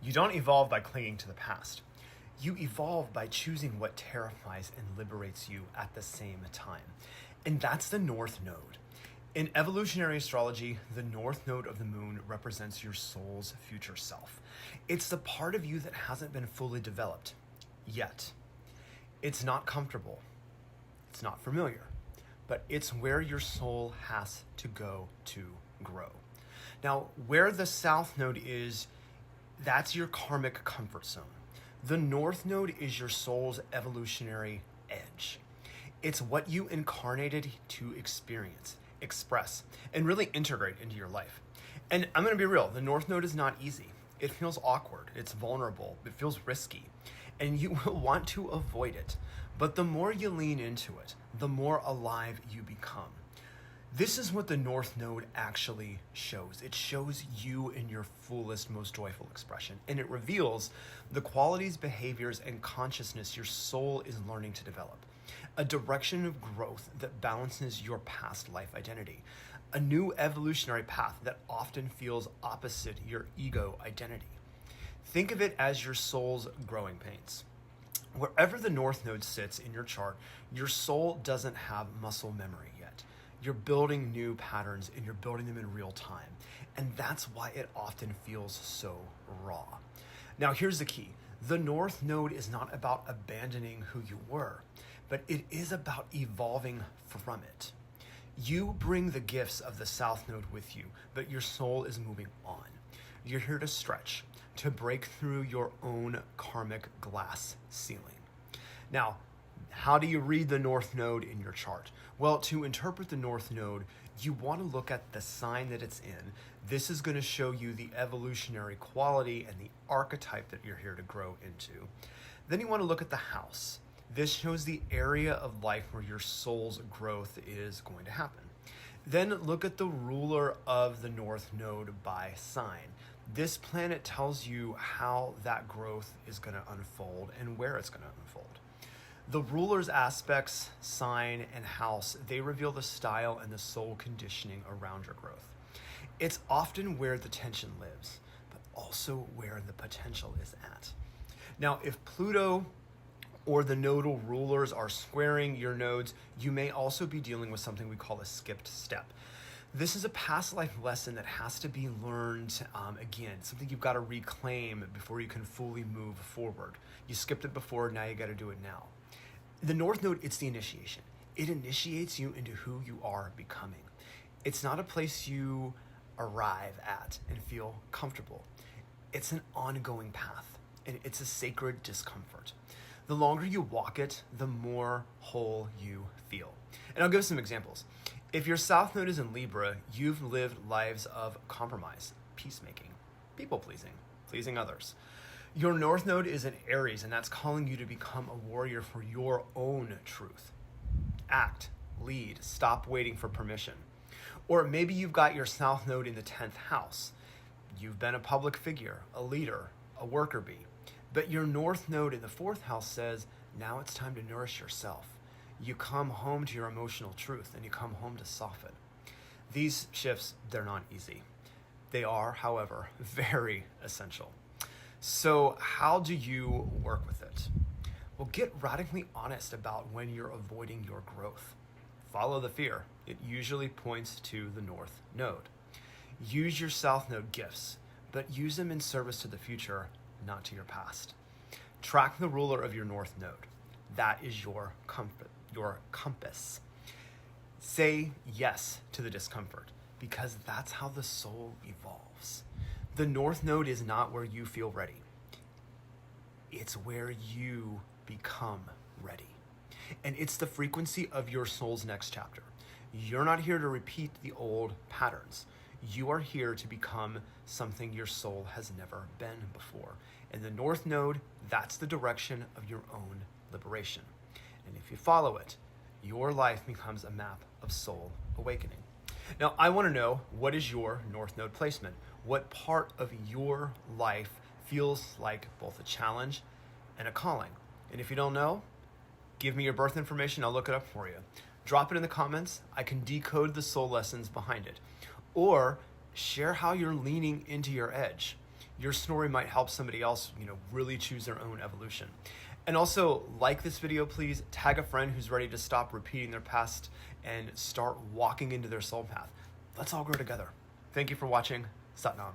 You don't evolve by clinging to the past. You evolve by choosing what terrifies and liberates you at the same time. And that's the North Node. In evolutionary astrology, the North Node of the moon represents your soul's future self. It's the part of you that hasn't been fully developed yet. It's not comfortable. It's not familiar. But it's where your soul has to go to grow. Now, where the South Node is, that's your karmic comfort zone. The North Node is your soul's evolutionary edge. It's what you incarnated to experience, express, and really integrate into your life. And I'm going to be real, the North Node is not easy. It feels awkward, it's vulnerable, it feels risky, and you will want to avoid it. But the more you lean into it, the more alive you become. This is what the North Node actually shows. It shows you in your fullest, most joyful expression, and it reveals the qualities, behaviors, and consciousness your soul is learning to develop. A direction of growth that balances your past life identity. A new evolutionary path that often feels opposite your ego identity. Think of it as your soul's growing pains. Wherever the North Node sits in your chart, your soul doesn't have muscle memory yet. You're building new patterns and you're building them in real time. And that's why it often feels so raw. Now, here's the key. The North Node is not about abandoning who you were, but it is about evolving from it. You bring the gifts of the South Node with you, but your soul is moving on. You're here to stretch, to break through your own karmic glass ceiling. Now, how do you read the North Node in your chart? Well, to interpret the North Node, you want to look at the sign that it's in. This is going to show you the evolutionary quality and the archetype that you're here to grow into. Then you want to look at the house. This shows the area of life where your soul's growth is going to happen. Then look at the ruler of the North Node by sign. This planet tells you how that growth is going to unfold and where it's going to unfold. The ruler's aspects, sign, and house, they reveal the style and the soul conditioning around your growth. It's often where the tension lives, but also where the potential is at. Now, if Pluto or the nodal rulers are squaring your nodes, you may also be dealing with something we call a skipped step. This is a past life lesson that has to be learned again, something you've got to reclaim before you can fully move forward. You skipped it before, now you got to do it now. The North Node, it's the initiation. It initiates you into who you are becoming. It's not a place you arrive at and feel comfortable. It's an ongoing path, and it's a sacred discomfort. The longer you walk it, the more whole you feel. And I'll give some examples. If your South Node is in Libra, you've lived lives of compromise, peacemaking, people-pleasing, pleasing others. Your North Node is in Aries, and that's calling you to become a warrior for your own truth. Act, lead, stop waiting for permission. Or maybe you've got your South Node in the 10th house. You've been a public figure, a leader, a worker bee. But your North Node in the 4th house says, now it's time to nourish yourself. You come home to your emotional truth, and you come home to soften. These shifts, they're not easy. They are, however, very essential. So how do you work with it? Well, get radically honest about when you're avoiding your growth. Follow the fear. It usually points to the North Node. Use your South Node gifts, but use them in service to the future, not to your past. Track the ruler of your North Node. That is your compass. Say yes to the discomfort, because that's how the soul evolves. The North Node is not where you feel ready. It's where you become ready. And it's the frequency of your soul's next chapter. You're not here to repeat the old patterns. You are here to become something your soul has never been before. And the North Node, that's the direction of your own liberation. And if you follow it, your life becomes a map of soul awakening. Now, I want to know, what is your North Node placement? What part of your life feels like both a challenge and a calling? And if you don't know, give me your birth information. I'll look it up for you. Drop it in the comments. I can decode the soul lessons behind it. Or share how you're leaning into your edge. your story might help somebody else, really choose their own evolution. And also, like this video, please. Tag a friend who's ready to stop repeating their past and start walking into their soul path. Let's all grow together. Thank you for watching. Sat Nam.